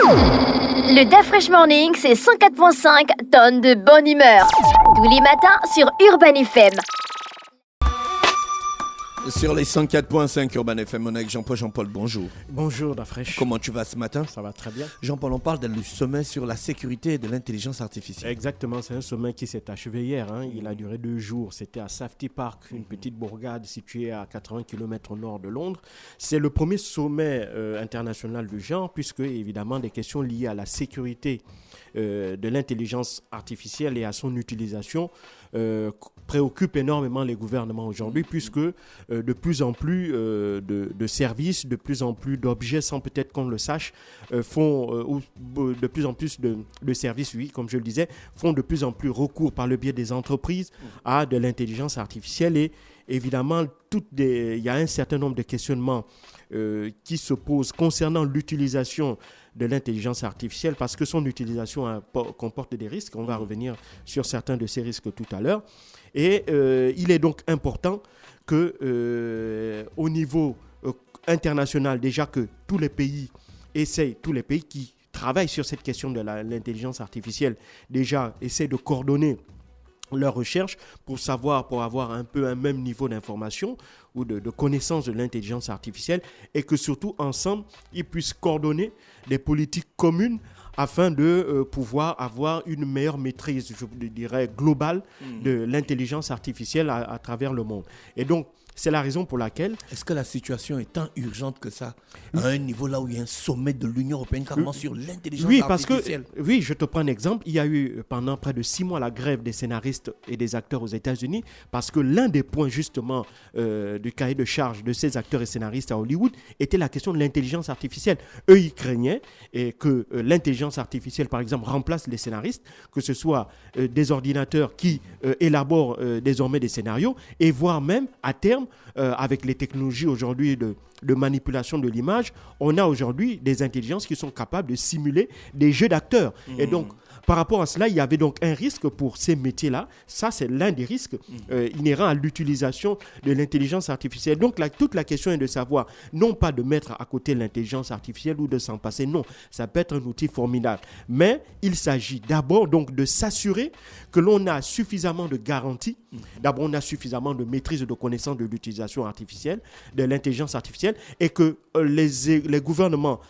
Le Da Fresh Morning, c'est 104.5 tonnes de bonne humeur. Tous les matins sur Urban FM. Sur les 104.5 Urban FM, on est avec Jean-Paul, bonjour. Bonjour Da Fresh. Comment tu vas ce matin? Ça va très bien. Jean-Paul, on parle du sommet sur la sécurité et de l'intelligence artificielle. Exactement, c'est un sommet qui s'est achevé hier. Il a duré 2 jours. C'était à Safety Park, une petite bourgade située à 80 km au nord de Londres. C'est le premier sommet international du genre, puisque évidemment des questions liées à la sécurité de l'intelligence artificielle et à son utilisation préoccupent énormément les gouvernements aujourd'hui, puisque de plus en plus de services, de plus en plus d'objets, sans peut-être qu'on le sache, font de plus en plus de services, oui, comme je le disais, font de plus en plus recours par le biais des entreprises à de l'intelligence artificielle. Et évidemment, il y a un certain nombre de questionnements qui se posent concernant l'utilisation de l'intelligence artificielle, parce que son utilisation comporte des risques. On va revenir sur certains de ces risques tout à l'heure. Et il est donc important que au niveau international, déjà que tous les pays qui travaillent sur cette question de l'intelligence artificielle, déjà essayent de coordonner leurs recherches pour avoir un peu un même niveau d'information ou de connaissance de l'intelligence artificielle, et que surtout ensemble, ils puissent coordonner des politiques communes afin de pouvoir avoir une meilleure maîtrise, je dirais, globale de l'intelligence artificielle à travers le monde. Et donc, c'est la raison pour laquelle... Est-ce que la situation est tant urgente que ça, à un niveau là où il y a un sommet de l'Union européenne carrément sur l'intelligence artificielle? Oui, je te prends un exemple. Il y a eu pendant près de 6 mois la grève des scénaristes et des acteurs aux États-Unis, parce que l'un des points justement du cahier de charge de ces acteurs et scénaristes à Hollywood était la question de l'intelligence artificielle. Eux, ils craignaient que l'intelligence artificielle, par exemple, remplace les scénaristes, que ce soit des ordinateurs qui élaborent désormais des scénarios, et voire même à terme, avec les technologies aujourd'hui de manipulation de l'image, on a aujourd'hui des intelligences qui sont capables de simuler des jeux d'acteurs. Et donc, par rapport à cela, il y avait donc un risque pour ces métiers-là. Ça, c'est l'un des risques inhérents à l'utilisation de l'intelligence artificielle. Donc, toute la question est de savoir, non pas de mettre à côté l'intelligence artificielle ou de s'en passer, non. Ça peut être un outil formidable. Mais il s'agit d'abord donc de s'assurer que l'on a suffisamment de garanties. D'abord, on a suffisamment de maîtrise et de connaissance de l'utilisation artificielle, de l'intelligence artificielle, et que les gouvernements...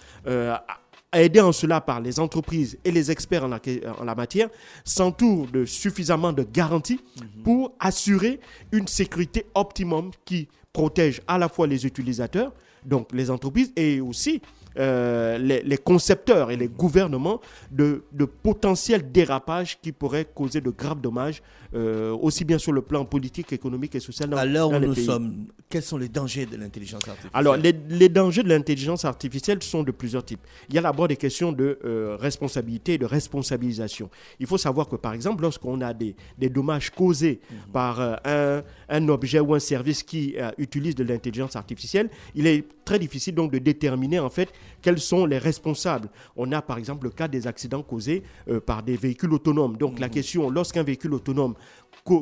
aidés en cela par les entreprises et les experts en la matière, s'entourent de suffisamment de garanties pour assurer une sécurité optimum qui protège à la fois les utilisateurs, donc les entreprises, et aussi les concepteurs et les gouvernements de potentiels dérapages qui pourraient causer de graves dommages, aussi bien sur le plan politique, économique et social dans les pays. À l'heure où nous sommes, quels sont les dangers de l'intelligence artificielle? Alors, les dangers de l'intelligence artificielle sont de plusieurs types. Il y a d'abord des questions de responsabilité et de responsabilisation. Il faut savoir que, par exemple, lorsqu'on a des dommages causés par un objet ou un service qui utilise de l'intelligence artificielle, il est très difficile donc de déterminer en fait quels sont les responsables. On a par exemple le cas des accidents causés par des véhicules autonomes. Donc la question, lorsqu'un véhicule autonome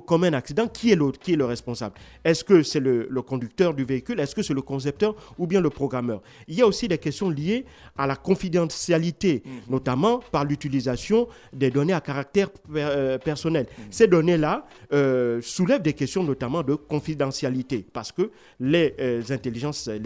commet un accident, qui est le responsable? Est-ce que c'est le conducteur du véhicule? Est-ce que c'est le concepteur ou bien le programmeur? Il y a aussi des questions liées à la confidentialité, notamment par l'utilisation des données à caractère personnel. Ces données-là soulèvent des questions notamment de confidentialité, parce que les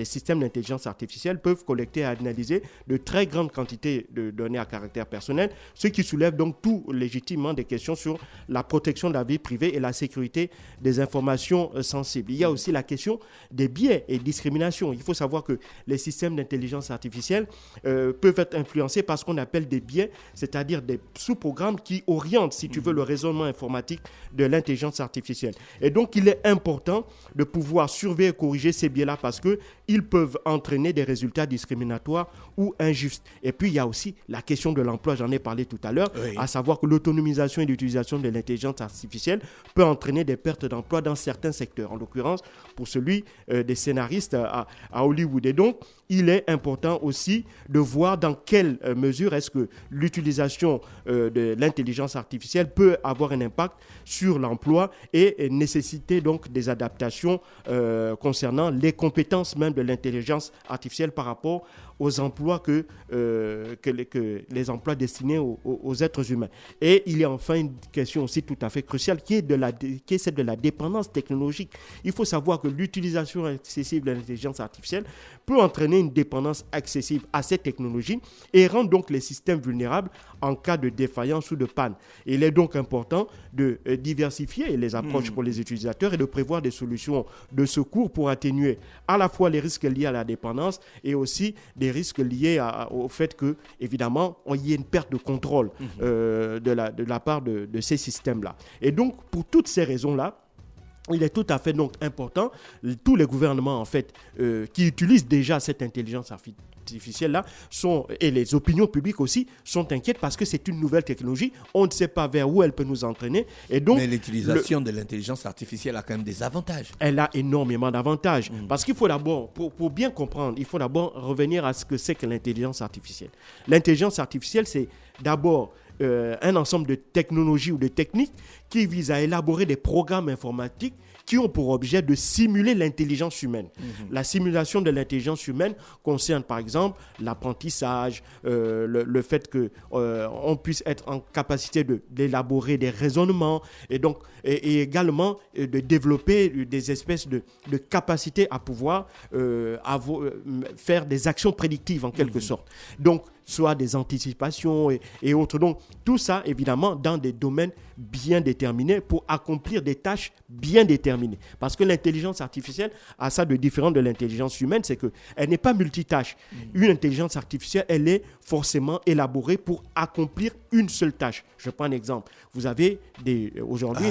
systèmes d'intelligence artificielle peuvent collecter et analyser de très grandes quantités de données à caractère personnel, ce qui soulève donc tout légitimement des questions sur la protection de la vie privée et la sécurité des informations sensibles. Il y a aussi la question des biais et discriminations. Il faut savoir que les systèmes d'intelligence artificielle peuvent être influencés par ce qu'on appelle des biais, c'est-à-dire des sous-programmes qui orientent, si tu veux, le raisonnement informatique de l'intelligence artificielle. Et donc, il est important de pouvoir surveiller et corriger ces biais-là, parce qu'ils peuvent entraîner des résultats discriminatoires ou injustes. Et puis, il y a aussi la question de l'emploi, j'en ai parlé tout à l'heure, à savoir que l'autonomisation et l'utilisation de l'intelligence artificielle peut entraîner des pertes d'emploi dans certains secteurs, en l'occurrence pour celui des scénaristes à Hollywood. Et donc, il est important aussi de voir dans quelle mesure est-ce que l'utilisation de l'intelligence artificielle peut avoir un impact sur l'emploi et nécessiter donc des adaptations concernant les compétences même de l'intelligence artificielle par rapport aux emplois que les emplois destinés aux êtres humains. Et il y a enfin une question aussi tout à fait cruciale qui est celle de la dépendance technologique. Il faut savoir que l'utilisation excessive de l'intelligence artificielle peut entraîner une dépendance excessive à ces technologies et rendre donc les systèmes vulnérables en cas de défaillance ou de panne. Il est donc important de diversifier les approches pour les utilisateurs et de prévoir des solutions de secours pour atténuer à la fois les risques liés à la dépendance et aussi des risques liés au fait que, évidemment, il y ait une perte de contrôle de la part de ces systèmes-là. Et donc, pour toutes ces raisons-là, il est tout à fait donc important, tous les gouvernements en fait qui utilisent déjà cette intelligence artificielle-là et les opinions publiques aussi sont inquiètes parce que c'est une nouvelle technologie, on ne sait pas vers où elle peut nous entraîner. Et donc, mais l'utilisation de l'intelligence artificielle a quand même des avantages. Elle a énormément d'avantages parce qu'il faut d'abord, pour bien comprendre, il faut d'abord revenir à ce que c'est que l'intelligence artificielle. L'intelligence artificielle, c'est d'abord un ensemble de technologies ou de techniques qui visent à élaborer des programmes informatiques qui ont pour objet de simuler l'intelligence humaine. La simulation de l'intelligence humaine concerne par exemple l'apprentissage, le fait qu'on puisse être en capacité d'élaborer des raisonnements et également de développer des espèces de capacités à pouvoir faire des actions prédictives en quelque sorte. Donc, soit des anticipations et autres. Donc, tout ça, évidemment, dans des domaines bien déterminés pour accomplir des tâches bien déterminées. Parce que l'intelligence artificielle a ça de différent de l'intelligence humaine, c'est qu'elle n'est pas multitâche. Une intelligence artificielle, elle est forcément élaborée pour accomplir une seule tâche. Je prends un exemple. Vous avez aujourd'hui...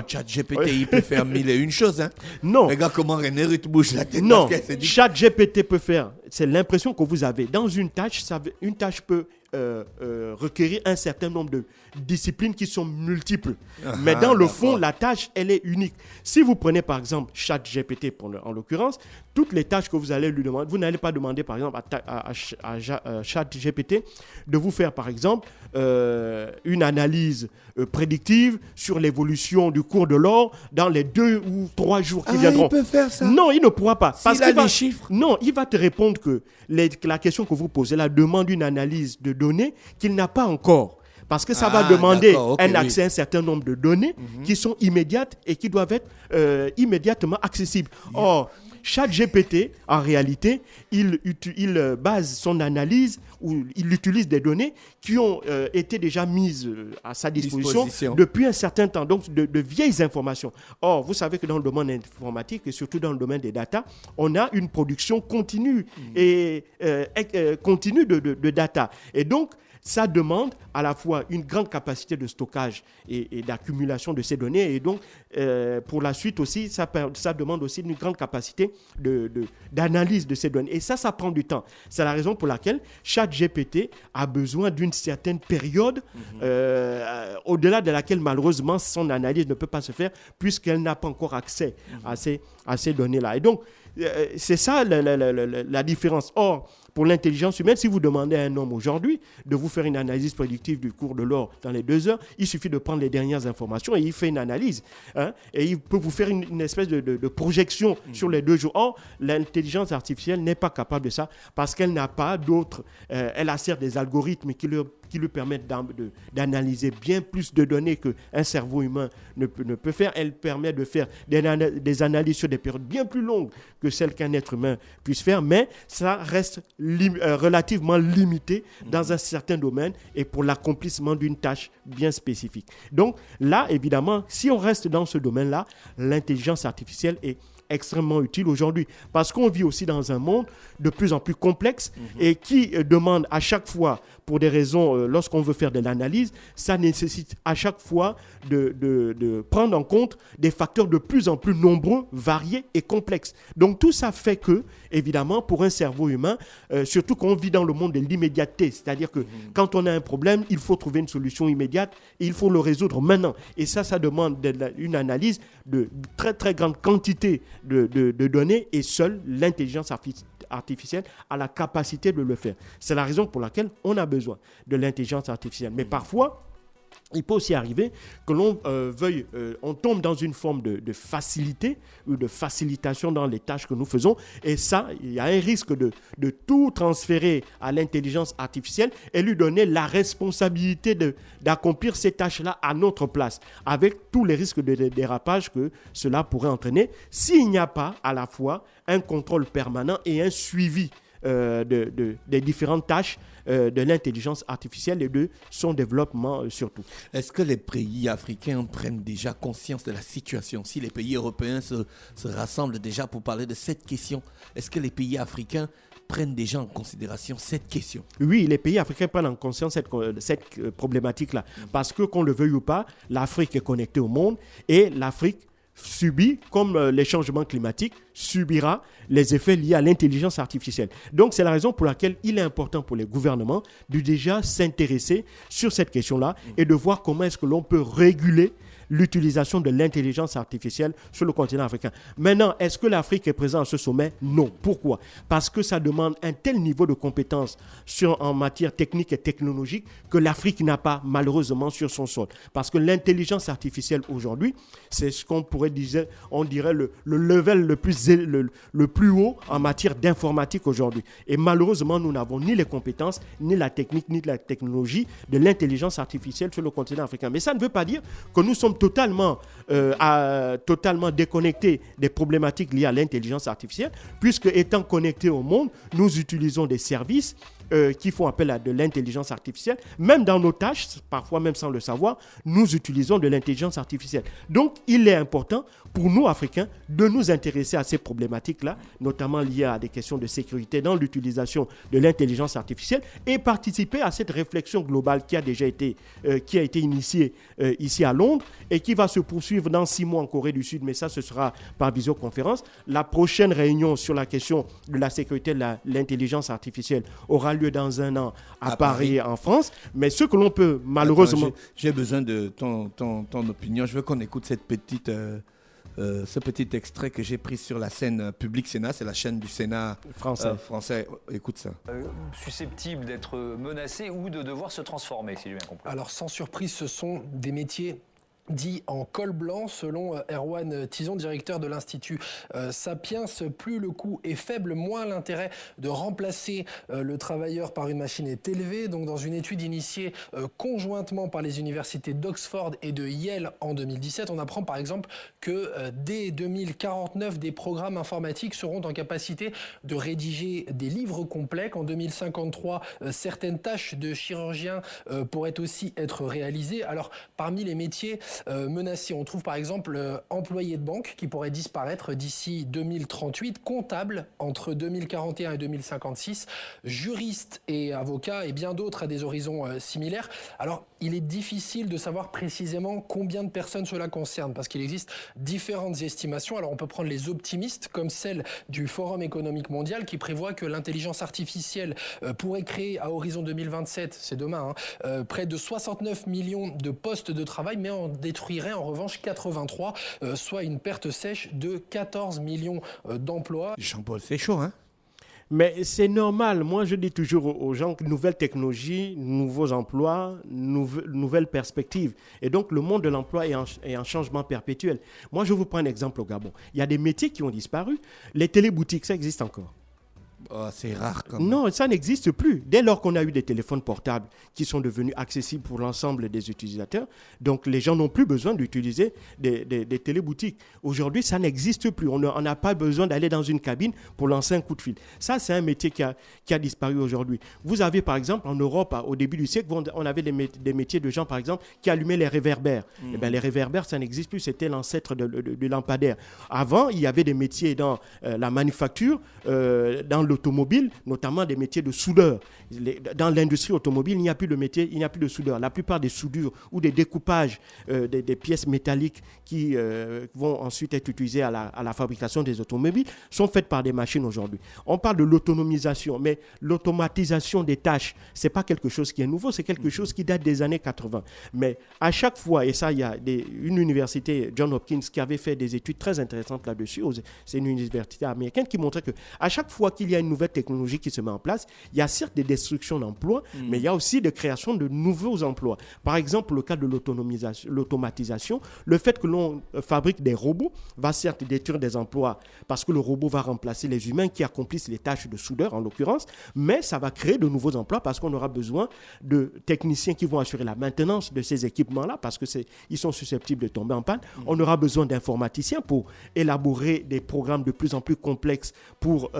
ChatGPT, il peut faire mille et une choses. Hein? Non. Regarde comment René Ruth bouge la tête. Non, ChatGPT peut faire... C'est l'impression que vous avez. Dans une tâche, une tâche peut requérir un certain nombre de disciplines qui sont multiples. Mais dans le fond, la tâche, elle est unique. Si vous prenez par exemple ChatGPT en l'occurrence, toutes les tâches que vous allez lui demander, vous n'allez pas demander par exemple à ChatGPT de vous faire par exemple une analyse prédictive sur l'évolution du cours de l'or dans les 2 ou 3 jours qui viendront. Il peut faire ça? Non, il ne pourra pas. Parce qu'il a des chiffres. Non, il va te répondre que la question que vous posez là demande une analyse de données qu'il n'a pas encore. Parce que ça va demander un accès à un certain nombre de données qui sont immédiates et qui doivent être immédiatement accessibles. Or, ChatGPT, en réalité, il base son analyse ou il utilise des données qui ont été déjà mises à sa disposition depuis un certain temps, donc de vieilles informations. Or, vous savez que dans le domaine informatique et surtout dans le domaine des data, on a une production continue et continue de data. Et donc, ça demande à la fois une grande capacité de stockage et d'accumulation de ces données. Et donc, pour la suite aussi, ça demande aussi une grande capacité d'analyse de ces données. Et ça prend du temps. C'est la raison pour laquelle ChatGPT a besoin d'une certaine période au-delà de laquelle, malheureusement, son analyse ne peut pas se faire puisqu'elle n'a pas encore accès à ces données-là. Et donc, c'est ça la différence. Or, pour l'intelligence humaine, si vous demandez à un homme aujourd'hui de vous faire une analyse prédictive du cours de l'or dans les 2 heures, il suffit de prendre les dernières informations et il fait une analyse. Et il peut vous faire une espèce de projection sur les 2 jours. Or, l'intelligence artificielle n'est pas capable de ça parce qu'elle n'a pas d'autres... elle a certes des algorithmes qui lui permettent d'analyser bien plus de données qu'un cerveau humain ne peut faire. Elle permet de faire des analyses sur des périodes bien plus longues que celles qu'un être humain puisse faire, mais ça reste relativement limité dans un certain domaine et pour l'accomplissement d'une tâche bien spécifique. Donc là, évidemment, si on reste dans ce domaine-là, l'intelligence artificielle est extrêmement utile aujourd'hui parce qu'on vit aussi dans un monde de plus en plus complexe et qui demande à chaque fois, pour des raisons, lorsqu'on veut faire de l'analyse, ça nécessite à chaque fois de prendre en compte des facteurs de plus en plus nombreux, variés et complexes. Donc tout ça fait que, évidemment, pour un cerveau humain, surtout quand on vit dans le monde de l'immédiateté, c'est-à-dire que quand on a un problème, il faut trouver une solution immédiate et il faut le résoudre maintenant. Et ça demande une analyse de très très grande quantité de données et seule l'intelligence artificielle a la capacité de le faire. C'est la raison pour laquelle on a besoin de l'intelligence artificielle. Mais parfois, il peut aussi arriver que l'on on tombe dans une forme de facilité ou de facilitation dans les tâches que nous faisons. Et ça, il y a un risque de tout transférer à l'intelligence artificielle et lui donner la responsabilité d'accomplir ces tâches-là à notre place, avec tous les risques de dérapage que cela pourrait entraîner s'il n'y a pas à la fois un contrôle permanent et un suivi des différentes tâches de l'intelligence artificielle et de son développement surtout. Est-ce que les pays africains prennent déjà conscience de la situation? Si les pays européens se rassemblent déjà pour parler de cette question, est-ce que les pays africains prennent déjà en considération cette question? Oui, les pays africains prennent en conscience cette problématique-là. Parce que, qu'on le veuille ou pas, l'Afrique est connectée au monde et l'Afrique subit, comme les changements climatiques, subira les effets liés à l'intelligence artificielle. Donc, c'est la raison pour laquelle il est important pour les gouvernements de déjà s'intéresser sur cette question-là et de voir comment est-ce que l'on peut réguler l'utilisation de l'intelligence artificielle sur le continent africain. Maintenant, est-ce que l'Afrique est présente à ce sommet? Non. Pourquoi? Parce que ça demande un tel niveau de compétence en matière technique et technologique que l'Afrique n'a pas malheureusement sur son sol. Parce que l'intelligence artificielle aujourd'hui, c'est ce qu'on pourrait dire, on dirait le level le plus haut en matière d'informatique aujourd'hui. Et malheureusement, nous n'avons ni les compétences, ni la technique, ni la technologie de l'intelligence artificielle sur le continent africain. Mais ça ne veut pas dire que nous sommes totalement déconnectés des problématiques liées à l'intelligence artificielle, puisque étant connectés au monde, nous utilisons des services qui font appel à de l'intelligence artificielle. Même dans nos tâches, parfois même sans le savoir, nous utilisons de l'intelligence artificielle. Donc, il est important pour nous, Africains, de nous intéresser à ces problématiques-là, notamment liées à des questions de sécurité dans l'utilisation de l'intelligence artificielle et participer à cette réflexion globale qui a été initiée ici à Londres et qui va se poursuivre dans 6 mois en Corée du Sud, mais ça, ce sera par visioconférence. La prochaine réunion sur la question de la sécurité de l'intelligence artificielle aura lieu dans 1 an à Paris, en France. Mais ce que l'on peut malheureusement... Attends, j'ai besoin de ton opinion. Je veux qu'on écoute ce petit extrait que j'ai pris sur la scène Public Sénat. C'est la chaîne du Sénat français. Écoute ça. Susceptible d'être menacé ou de devoir se transformer, si j'ai bien compris. Alors sans surprise, ce sont des métiers dit en col blanc, selon Erwan Tison, directeur de l'Institut Sapiens. Plus le coût est faible, moins l'intérêt de remplacer le travailleur par une machine est élevé. Donc, dans une étude initiée conjointement par les universités d'Oxford et de Yale en 2017, on apprend par exemple que dès 2049, des programmes informatiques seront en capacité de rédiger des livres complets. En 2053, certaines tâches de chirurgien pourraient aussi être réalisées. Alors, parmi les métiers menacés, on trouve par exemple employé de banque qui pourrait disparaître d'ici 2038, comptable entre 2041 et 2056, juriste et avocat et bien d'autres à des horizons similaires. Alors, il est difficile de savoir précisément combien de personnes cela concerne parce qu'il existe différentes estimations. Alors, on peut prendre les optimistes comme celle du Forum économique mondial qui prévoit que l'intelligence artificielle pourrait créer à horizon 2027, c'est demain, près de 69 millions de postes de travail, mais en détruirait en revanche 83, soit une perte sèche de 14 millions d'emplois. Jean-Paul, c'est chaud, hein? Mais c'est normal. Moi, je dis toujours aux gens que nouvelles technologies, nouveaux emplois, nouvelles perspectives. Et donc, le monde de l'emploi est en changement perpétuel. Moi, je vous prends un exemple au Gabon. Il y a des métiers qui ont disparu. Les téléboutiques, ça existe encore. Oh, c'est rare quand même. Non, ça n'existe plus. Dès lors qu'on a eu des téléphones portables qui sont devenus accessibles pour l'ensemble des utilisateurs, donc les gens n'ont plus besoin d'utiliser des téléboutiques. Aujourd'hui, ça n'existe plus. On n'a pas besoin d'aller dans une cabine pour lancer un coup de fil. Ça, c'est un métier qui a disparu aujourd'hui. Vous avez, par exemple, en Europe, au début du siècle, on avait des métiers de gens, par exemple, qui allumaient les réverbères. Eh bien, les réverbères, ça n'existe plus. C'était l'ancêtre du lampadaire. Avant, il y avait des métiers dans la manufacture, dans l'automobile, notamment des métiers de soudeur. Dans l'industrie automobile, il n'y a plus de métier, il n'y a plus de soudeur. La plupart des soudures ou des découpages des pièces métalliques qui vont ensuite être utilisées à la fabrication des automobiles sont faites par des machines aujourd'hui. On parle de l'autonomisation, mais l'automatisation des tâches, ce n'est pas quelque chose qui est nouveau, c'est quelque chose qui date des années 80. Mais à chaque fois, et ça, il y a une université, Johns Hopkins, qui avait fait des études très intéressantes là-dessus. C'est une université américaine qui montrait qu'à chaque fois qu'il y a une nouvelle technologie qui se met en place, il y a certes des destructions d'emplois, mais il y a aussi des créations de nouveaux emplois. Par exemple, le cas de l'automatisation, le fait que l'on fabrique des robots va certes détruire des emplois parce que le robot va remplacer les humains qui accomplissent les tâches de soudeur en l'occurrence, mais ça va créer de nouveaux emplois parce qu'on aura besoin de techniciens qui vont assurer la maintenance de ces équipements-là parce qu'ils sont susceptibles de tomber en panne. On aura besoin d'informaticiens pour élaborer des programmes de plus en plus complexes pour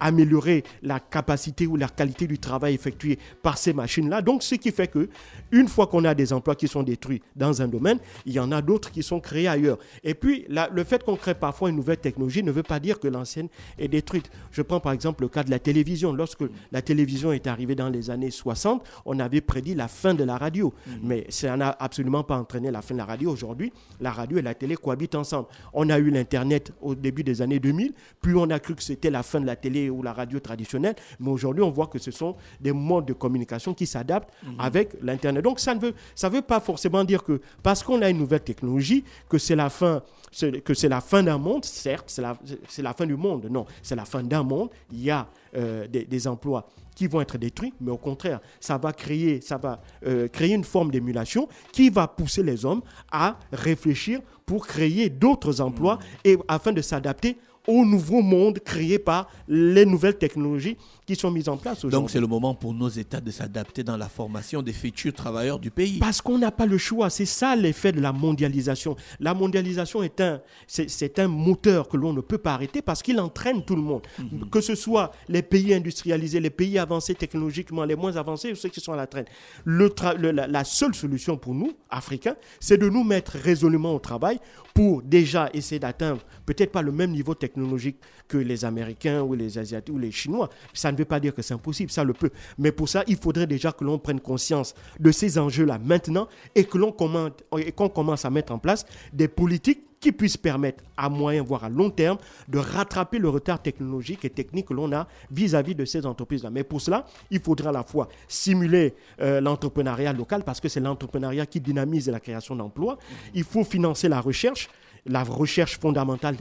améliorer la capacité ou la qualité du travail effectué par ces machines-là. Donc, ce qui fait qu'une fois qu'on a des emplois qui sont détruits dans un domaine, il y en a d'autres qui sont créés ailleurs. Et puis, le fait qu'on crée parfois une nouvelle technologie ne veut pas dire que l'ancienne est détruite. Je prends par exemple le cas de la télévision. Lorsque la télévision est arrivée dans les années 60, on avait prédit la fin de la radio. Mais ça n'a absolument pas entraîné la fin de la radio. Aujourd'hui, la radio et la télé cohabitent ensemble. On a eu l'Internet au début des années 2000, puis on a cru que c'était la fin de la télé ou la radio traditionnelle. Mais aujourd'hui, on voit que ce sont des modes de communication qui s'adaptent avec l'Internet. Donc, ça ne veut pas forcément dire que parce qu'on a une nouvelle technologie, que c'est la fin d'un monde. Certes, c'est la fin du monde. Non, c'est la fin d'un monde. Il y a des emplois qui vont être détruits, mais au contraire, ça va créer une forme d'émulation qui va pousser les hommes à réfléchir pour créer d'autres emplois et afin de s'adapter au nouveau monde créé par les nouvelles technologies qui sont mises en place aujourd'hui. Donc c'est le moment pour nos États de s'adapter dans la formation des futurs travailleurs du pays. Parce qu'on n'a pas le choix. C'est ça l'effet de la mondialisation. La mondialisation c'est un moteur que l'on ne peut pas arrêter parce qu'il entraîne tout le monde. Que ce soit les pays industrialisés, les pays avancés technologiquement, les moins avancés ou ceux qui sont à la traîne. La seule solution pour nous, Africains, c'est de nous mettre résolument au travail pour déjà essayer d'atteindre peut-être pas le même niveau technologique que les Américains ou les Asiatiques ou les Chinois. Ça ne veut pas dire que c'est impossible, ça le peut. Mais pour ça, il faudrait déjà que l'on prenne conscience de ces enjeux-là maintenant et qu'on commence à mettre en place des politiques qui puissent permettre à moyen, voire à long terme, de rattraper le retard technologique et technique que l'on a vis-à-vis de ces entreprises-là. Mais pour cela, il faudra à la fois stimuler l'entrepreneuriat local parce que c'est l'entrepreneuriat qui dynamise la création d'emplois. Il faut financer la recherche fondamentale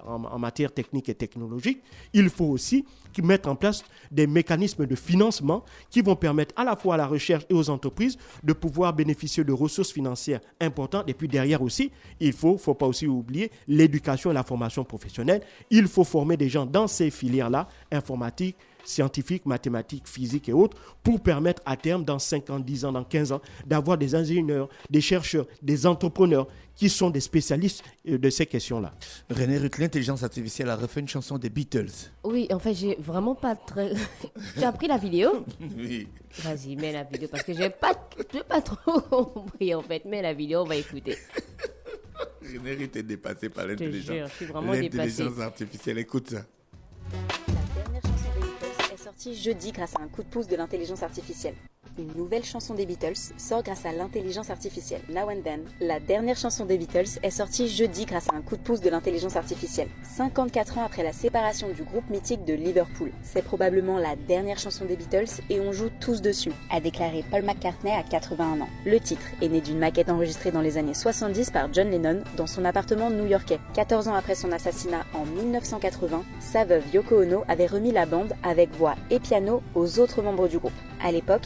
en matière technique et technologique. Il faut aussi mettre en place des mécanismes de financement qui vont permettre à la fois à la recherche et aux entreprises de pouvoir bénéficier de ressources financières importantes. Et puis derrière aussi, il faut pas aussi oublier l'éducation et la formation professionnelle. Il faut former des gens dans ces filières-là, informatique, scientifiques, mathématiques, physiques et autres, pour permettre à terme, dans 5 ans, 10 ans, dans 15 ans, d'avoir des ingénieurs, des chercheurs, des entrepreneurs qui sont des spécialistes de ces questions-là. René Ruth, l'intelligence artificielle a refait une chanson des Beatles. Oui, en fait, j'ai vraiment pas très... Tu as pris la vidéo? Oui. Vas-y, mets la vidéo, parce que j'ai pas trop compris, en fait. Mets la vidéo, on va écouter. René Ruth est dépassé par l'intelligence. Je te jure, je suis vraiment dépassée. L'intelligence artificielle, écoute ça. La dernière chanson des Beatles est sortie jeudi grâce à un coup de pouce de l'intelligence artificielle. Une nouvelle chanson des Beatles sort grâce à l'intelligence artificielle. Now and Then, la dernière chanson des Beatles est sortie jeudi grâce à un coup de pouce de l'intelligence artificielle. 54 ans après la séparation du groupe mythique de Liverpool. C'est probablement la dernière chanson des Beatles et on joue tous dessus, a déclaré Paul McCartney à 81 ans. Le titre est né d'une maquette enregistrée dans les années 70 par John Lennon dans son appartement new-yorkais. 14 ans après son assassinat en 1980, sa veuve Yoko Ono avait remis la bande avec voix et piano aux autres membres du groupe. À l'époque,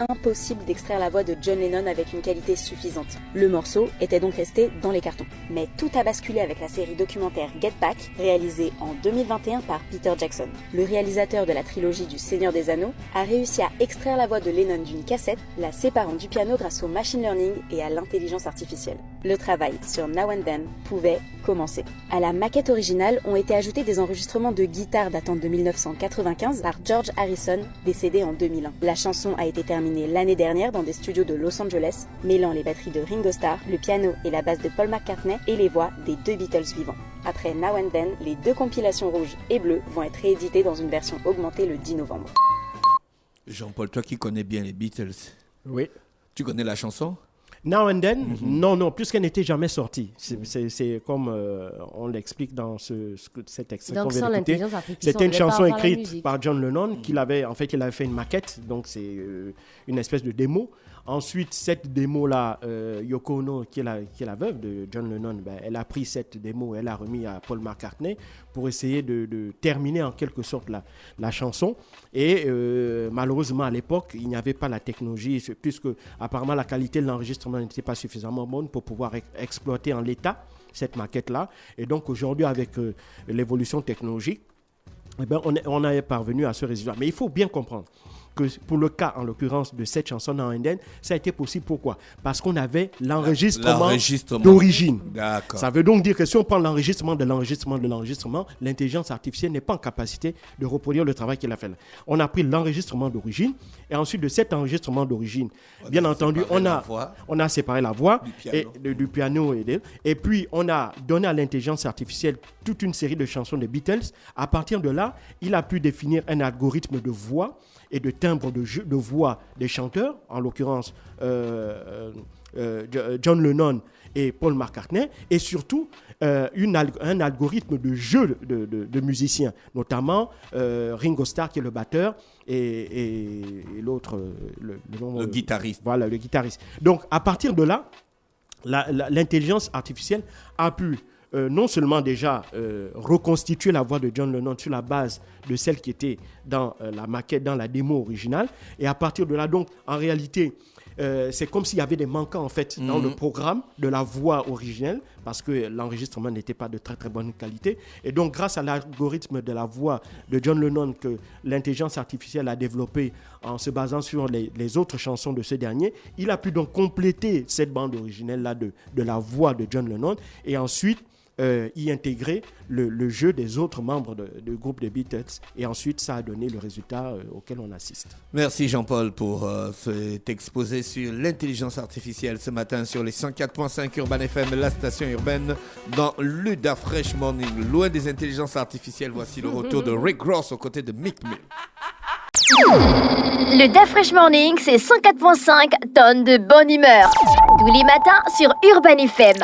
impossible d'extraire la voix de John Lennon avec une qualité suffisante. Le morceau était donc resté dans les cartons. Mais tout a basculé avec la série documentaire Get Back, réalisée en 2021 par Peter Jackson. Le réalisateur de la trilogie du Seigneur des Anneaux a réussi à extraire la voix de Lennon d'une cassette, la séparant du piano grâce au machine learning et à l'intelligence artificielle. Le travail sur Now and Then pouvait commencer. À la maquette originale ont été ajoutés des enregistrements de guitare datant de 1995 par George Harrison, décédé en 2001. La chanson a été terminée l'année dernière dans des studios de Los Angeles, mêlant les batteries de Ringo Starr, le piano et la basse de Paul McCartney et les voix des deux Beatles vivants. Après Now and Then, les 2 compilations rouges et bleues vont être rééditées dans une version augmentée le 10 novembre. Jean-Paul, toi qui connais bien les Beatles, Oui. tu connais la chanson? Now and Then, non, puisqu'elle n'était jamais sortie. C'est comme on l'explique dans cet extrait qu'on Donc, vient sans d'écouter. l'intelligence artificielle, C'était on une devait pas chanson avoir la écrite musique. par John Lennon qu'il avait fait une maquette, donc c'est une espèce de démo. Ensuite, cette démo-là, Yoko Ono, qui est la veuve de John Lennon, elle a pris cette démo, elle l'a remis à Paul McCartney pour essayer de terminer en quelque sorte la chanson. Et malheureusement, à l'époque, il n'y avait pas la technologie, puisque apparemment la qualité de l'enregistrement n'était pas suffisamment bonne pour pouvoir exploiter en l'état cette maquette-là. Et donc aujourd'hui, avec l'évolution technologique, on est parvenu à ce résultat. Mais il faut bien comprendre que pour le cas, en l'occurrence, de cette chanson Now and Then, ça a été possible. Pourquoi? Parce qu'on avait l'enregistrement d'origine. D'accord. Ça veut donc dire que si on prend l'enregistrement de l'enregistrement, l'intelligence artificielle n'est pas en capacité de reproduire le travail qu'il a fait là. On a pris l'enregistrement d'origine et ensuite de cet enregistrement d'origine, bien entendu, on a séparé la voix du piano et puis on a donné à l'intelligence artificielle toute une série de chansons des Beatles. À partir de là, il a pu définir un algorithme de voix et de timbre de voix des chanteurs, en l'occurrence John Lennon et Paul McCartney, et surtout un algorithme de jeu de musiciens, notamment Ringo Starr qui est le batteur et l'autre, le guitariste. Voilà, le guitariste. Donc à partir de là, l'intelligence artificielle a pu non seulement déjà reconstituer la voix de John Lennon sur la base de celle qui était dans la maquette, dans la démo originale. Et à partir de là, donc, en réalité, c'est comme s'il y avait des manquants, en fait, dans le programme de la voix originelle, parce que l'enregistrement n'était pas de très, très bonne qualité. Et donc, grâce à l'algorithme de la voix de John Lennon que l'intelligence artificielle a développé en se basant sur les autres chansons de ce dernier, il a pu donc compléter cette bande originelle-là de la voix de John Lennon et ensuite y intégrer le jeu des autres membres du groupe des Beatles. Et ensuite, ça a donné le résultat auquel on assiste. Merci Jean-Paul pour cet exposé sur l'intelligence artificielle ce matin sur les 104.5 Urban FM, la station urbaine, dans l'Uda Fresh Morning. Loin des intelligences artificielles, voici le retour de Rick Ross aux côtés de Mick Mill. Le Da Fresh Morning, c'est 104.5 tonnes de bonne humeur. Tous les matins sur Urban FM.